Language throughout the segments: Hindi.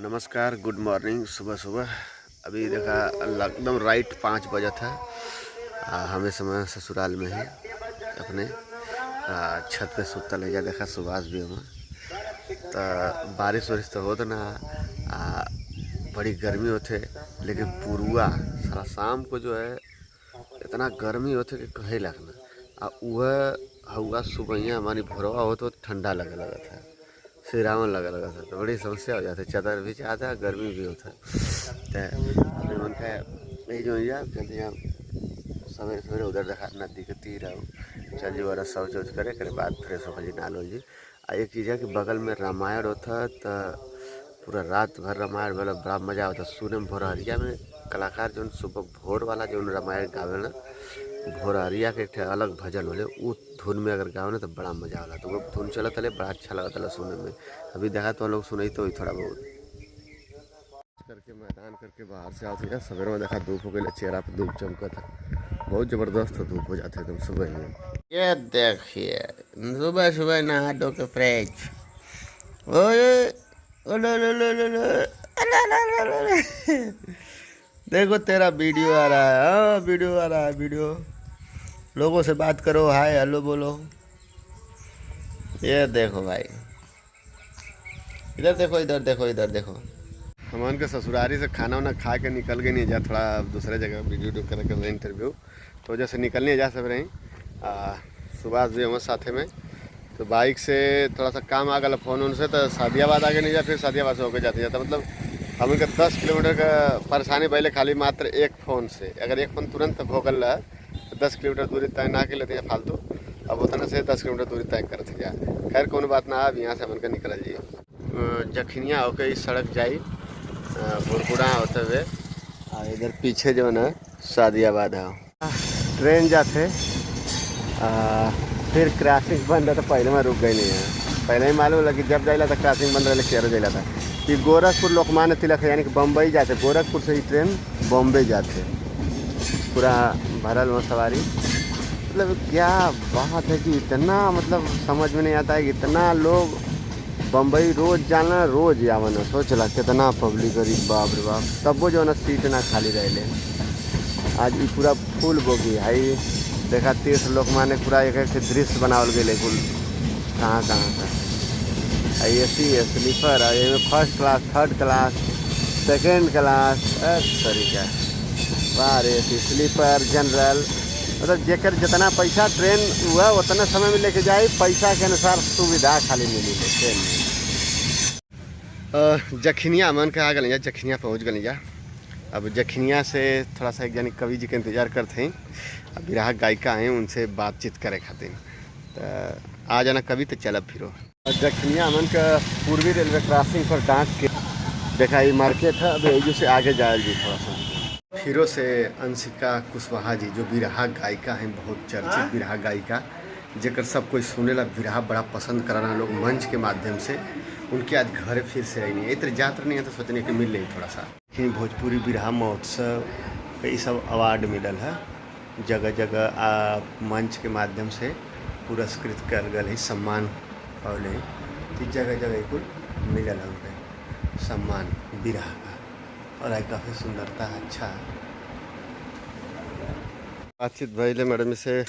नमस्कार, गुड मॉर्निंग। सुबह सुबह अभी देखा एकदम राइट 5 बजा था। हमें समय ससुराल में ही अपने छत पे सुतल ले जा देखा सुभाष भी हम तो बारिश वारिश तो होता ना। बड़ी गर्मी होते लेकिन पुरुआ सारा शाम को जो है इतना गर्मी होते कि कहे लगना वह हवा सुबह हमारी भोरवा हो तो ठंडा लगा लगा था, सिरावन लगा लगा था। तो बड़ी समस्या हो जाती, चादर भी चाहता गर्मी भी होता है। तो अभी मन का यही जो कहते हैं सवेरे सवेरे उधर देखा नदी के तीर चल जी वाला शौच वौच करे बाद फ्रेश होकर जी नालो जी। एक चीज़ है कि बगल में रामायण होता तो पूरा रात भर रामायण वाला बड़ा मज़ा होता सुने में। भोरहरिया में कलाकार जो सुबह भोर वाला जो रामायण गावे ना, भोरहरिया के एक अलग भजन होले वो धुन में अगर गाओ ना तो बड़ा मजा होला। तो वो धुन चला तले बड़ा अच्छा लगा था सुनने में। अभी देखा तो लोग सुनाई तो थोड़ा बहुत करके मैदान करके बाहर से आते हैं। सवेरे में देखा धूप हो गई, चेहरा पे धूप चमका था, बहुत जबरदस्त धूप हो जाते एकदम सुबह ही। ये देखिए सुबह सुबह नहा धो के फ्रेश देखो तेरा वीडियो आ रहा है। हाँ वीडियो आ रहा है, वीडियो लोगों से बात करो, हाय हेलो बोलो। ये देखो भाई, इधर देखो, इधर देखो, इधर देखो। हम के ससुरारी से खाना वाना खा के निकल गए नहीं जा, थोड़ा दूसरे जगह वीडियो करके इंटरव्यू तो जैसे निकलने जा सब रही। सुभाष भी हमारे साथे में तो बाइक से थोड़ा सा काम आ गया फ़ोन उनसे तो सादियाबाद आगे नहीं जा, फिर सादियाबाद से होकर जाते जाता मतलब हम इनका 10 किलोमीटर का परेशानी पहले खाली मात्र एक फ़ोन से। अगर एक फ़ोन तुरंत भोगल रहा तो 10 किलोमीटर दूरी तय ना के लेते हैं फालतू। अब उतना से 10 किलोमीटर दूरी तय करते जा। खैर कौन बात ना, अब यहाँ से हमन का निकल जाइए जखनिया होकर इस सड़क जाई भुरकुड़ा होते हुए। इधर पीछे जो है सादियाबाद है, ट्रेन जाते फिर क्रॉसिंग बंद है तो पहले में रुक गई नहीं है। पहले ही मालूम लगी जब जाइला तो क्रॉसिंग बंद रहे शेयर जाइला था कि गोरखपुर लोकमान्य तिलक यानी कि बम्बई जाते, गोरखपुर से ही ट्रेन बॉम्बे जाते, पूरा भरल में सवारी। मतलब क्या बात है कि इतना मतलब समझ में नहीं आता है कि इतना लोग बम्बई रोज़ जाना रोज़ आवाना। सोचला कितना पब्लिक गरीब, बाप रे बाप। तब वो जो ना सीट ना खाली रहे। आज ये पूरा फुल बोगी है देखा, तीर्थ लोकमान्य पूरा एक एक दृश्य बनावल गए कुल कहाँ का AC है, स्लीपर है, first class, third class, second class, तरीका बार AC स्लीपर जनरल। मतलब जेकर जितना पैसा ट्रेन हुआ उतना समय में लेके जाए, पैसा के अनुसार सुविधा खाली मिली ट्रेन में। जखनिया मन के आ गए, जखनिया पहुँच गए जा। अब जखनिया से थोड़ा सा एक जानी कवि जी के इंतज़ार करते हैं, अब बिरहा गायिका हैं उनसे बातचीत करे खातिर। तो आ जाना कवि तो चलब फिरो। जखनिया मन का पूर्वी रेलवे क्रॉसिंग पर डांट के देखा ये मार्केट है। अब यही से आगे जाए जी थोड़ा सा फिरो से अंशिका कुशवाहा जी जो बिरहा गायिका हैं, बहुत चर्चित बिरहा गायिका, जेकर सब कोई सुनेला बिरहा बड़ा पसंद कराना लोग मंच के माध्यम से। उनके आज घर फिर से आई नहीं है, इधर जात्र नहीं है तो सोचने के मिल रही थोड़ा सा। भोजपुरी बिरहा महोत्सव ये सब अवार्ड मिलल है, जगह जगह मंच के माध्यम से पुरस्कृत कर गए है, सम्मान पौले तो जगह जगह कुल मिलल है उनके सम्मान बिरहा का। और आई काफ़ी सुंदरता है, अच्छा बातचीत भैले मैडम से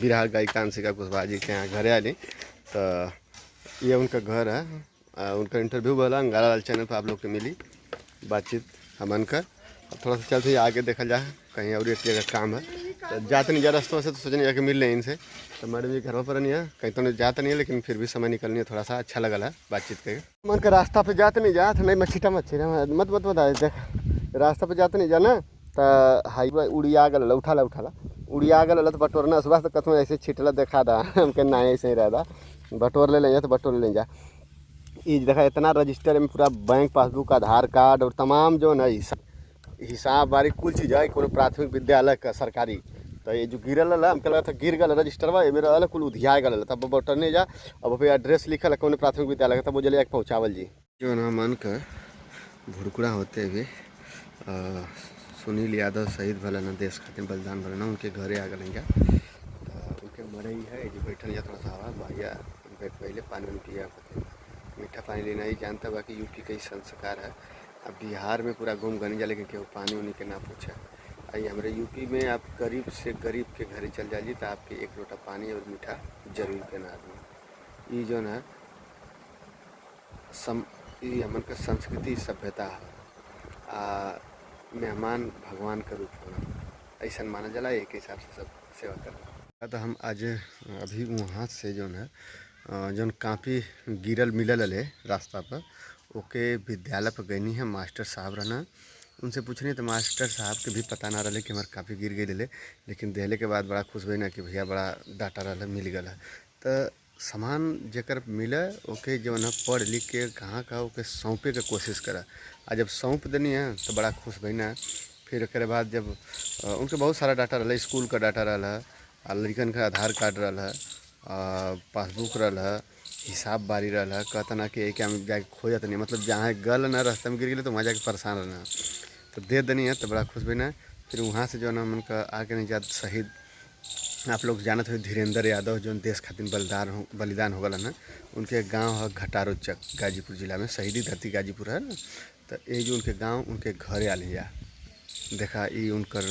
बिरहा गायिका अंशिका कुशवाहा जी के यहाँ घर आली। तो ये उनका घर है, उनका इंटरव्यू वाला अंगारा चैनल पर आप लोग को मिली बातचीत हमन का। अब थोड़ा सा चलते आगे देखा जाए, कहीं और एक जगह काम है तो जाते नहीं जा रास्तों से, तो सोचने जाके मिल रहे इनसे। तो मैडम जी घर पर नहीं है, कहीं तो नहीं जाता नहीं है, लेकिन फिर भी समय निकलनी है, थोड़ा सा अच्छा लगा है बातचीत करके। मन का रास्ता पे जाते नहीं जा नहीं मच्छीटा मत बता देख रास्ता पे जाते नहीं जाना तो हाईवे उड़िया गल उठाला उड़िया गल तो बटोरना सुबह तो कथम ऐसे छिटला देखा था हमके ना ऐसे ही रहता बटोर ले जा तो बटोर ले जा। ये देखा इतना रजिस्टर में पूरा बैंक पासबुक, आधार कार्ड और तमाम जो है हिसाब बारी कुल चीज़ है। कोनो प्राथमिक विद्यालय का सरकारी तो ये जो गिरल है हमको लगा था गिर गल रजिस्टरवा, ये मेरा अलग कुल उधिया गल तब बटरने जा। अब फिर एड्रेस लिखल है कौन प्राथमिक विद्यालय का, तब वो जल्दी पहुँचावल जी। जो ना मन का भुड़कुड़ा होते हुए सुनील यादव शहीद भला ना देश खातिर बलिदान भला ना उनके घरे आ गए जा। उनके मरई है जो बैठल जा थोड़ा सा आवाज़ भैया पहले पानी में पिया मीठा पानी लेना ही जानता बा कि यूपी के ही संस्कार है। अब बिहार में पूरा घूम गनी जा, लेकिन केहू पानी उनी के ना पूछा। आई हमारे यूपी में आप गरीब से गरीब के घरे चल जाइए तो आपके एक लोटा पानी और मीठा जरूर देना आदमी। ये जो है ये हमन का संस्कृति सभ्यता है। मेहमान भगवान का रूप होना ऐसा माना जाला। एक हिसाब से सब सेवा करना। तो हम आज अभी वहाँ से जो है जौन काफ़ी गिरल मिलल है रास्ता पर, ओके विद्यालय पर गई है। मास्टर साहब रहना, उनसे पूछनी तो मास्टर साहब के भी पता ना रहे कि हमारे काफ़ी गिर गई ले, लेकिन देले के बाद बड़ा खुश भई ना कि भैया बड़ा डाटा रहा मिल गया। तो सामान जेकर मिले ओके जो है पढ़ लिख के कहाँ का ओके सौंपे के कोशिश करा। आ जब सौंप देनी है तो बड़ा खुश भई ना। फिर एक बाद जब उनके बहुत सारा डाटा रहा, स्कूल का डाटा रहा, लड़कन का आधार कार्ड रहा, पासबुक रहा, हिसाब बारी रहा। कहता ना कि एक जाके खो जाता नहीं, मतलब जहाँ गल ना रास्ते में गिर गए तो वहाँ जाके परेशान रहना। तो दे देनी है तो बड़ा खुश भी ना। फिर वहाँ से जो है ना मन का आगे नहीं जाता शहीद आप लोग जानते हो धीरेन्द्र यादव जो देश खातिर बलिदान हो गया ना, उनके गांव है घटारो चक, गाजीपुर जिला में। शहीदी धरती गाजीपुर है ना। तो ये जो उनके गांव उनके घरे आली जा देखा, ये उनकर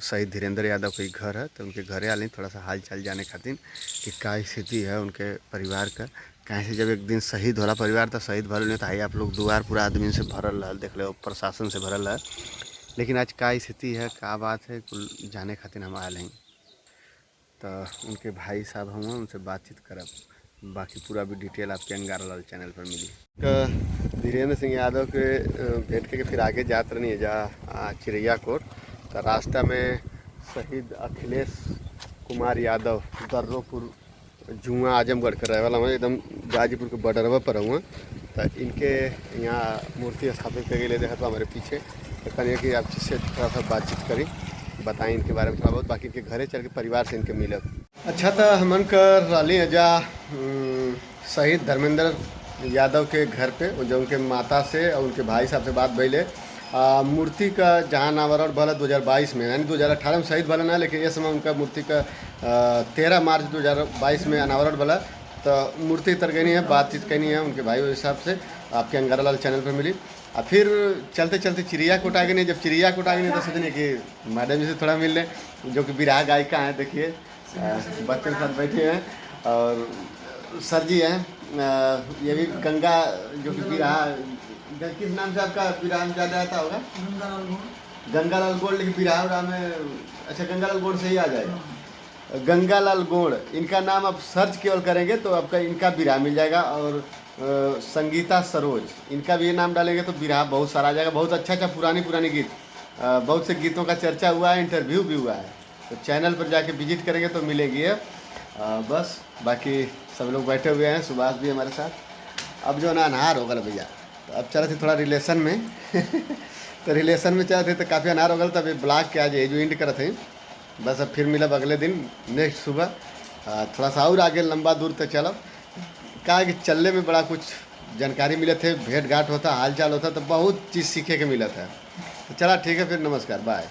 शहीद धीरेन्द्र यादव के घर है। तो उनके घरे आली थोड़ा सा हाल चाल जाने खातिर कि क्या स्थिति है उनके परिवार का। कहीं से जब एक दिन शहीद होला परिवार तो शहीद भरल नहीं, तो आई आप लोग द्वार पूरा आदमी से भरल रहा, देख लो प्रशासन से भरल है। लेकिन आज क्या स्थिति है क्या बात है कुल जाने खातिर हम आए हैं। तो उनके भाई साहब हम उनसे बातचीत करब, बाकी पूरा भी डिटेल आपके अंगारा लाल चैनल पर मिली। धीरेन्द्र सिंह यादव के भेंट के फिर आगे जात रही है जा चिड़ैया कोट। तो रास्ता में शहीद अखिलेश कुमार यादव दर्रोपुर जुआ आजमगढ़ के रहे वाला हूँ, एकदम गाजीपुर के बॉर्डरवा पर हुआ। तो इनके यहाँ मूर्ति स्थापित कर गए देखा तो हमारे पीछे। तो कहिए कि आपसे थोड़ा सा बातचीत करी, बताएं इनके बारे में थोड़ा बहुत, बाकी इनके घरे चल के परिवार से इनके मिले। अच्छा तो हमन कर रही है जा शहीद धर्मेंद्र यादव के घर पे, जो उनके माता से और उनके भाई साहब से बात भैले। मूर्ति का जहाँ अनावरण भला 2022 में, यानी 2018 में शहीद भला ना, लेकिन ये समय उनका मूर्ति का 13 मार्च 2022 में अनावरण भला। तो मूर्ति तर गई है, बातचीत करनी है उनके भाई हिसाब से आपके अंगारा लाल चैनल पर मिली। और फिर चलते चलते चिड़िया कोट आ गए। जब चिड़िया कोट आ गए तो सोचने कि मैडम जी से थोड़ा मिल लें, जो कि विराह गायिका हैं। देखिए बच्चे के साथ बैठे हैं और सर जी हैं, ये भी गंगा जो कि विराह, किस नाम से आपका विराह में ज़्यादा आता होगा? गंगालाल गोड़। लेकिन विराह में अच्छा गंगालाल गोड़ से ही आ जाएगा। गंगालाल गोड़ इनका नाम आप सर्च केवल करेंगे तो आपका इनका विराह मिल जाएगा। और संगीता सरोज इनका भी ये नाम डालेंगे तो विराह बहुत सारा आ जाएगा। बहुत अच्छा पुरानी गीत, बहुत से गीतों का चर्चा हुआ है, इंटरव्यू भी हुआ है। तो चैनल पर जाके विजिट करेंगे तो मिलेगी है। बस बाकी सब लोग बैठे हुए हैं, सुभाष भी हमारे साथ। अब जो ना अनहार होगा भैया, तो अब चला थे थोड़ा रिलेशन में तो रिलेशन में चला थे तो काफ़ी अनहार हो गया। तब ब्लॉग के आज जो इंड करते हैं। बस अब फिर मिलब अगले दिन नेक्स्ट सुबह। थोड़ा सा और आगे लंबा दूर तक चलब, कहा कि चलने में बड़ा कुछ जानकारी मिले थे, भेंट घाट होता, हाल चाल होता, तो बहुत चीज़ सीखे के मिला था। तो चला ठीक है फिर, नमस्कार, बाय।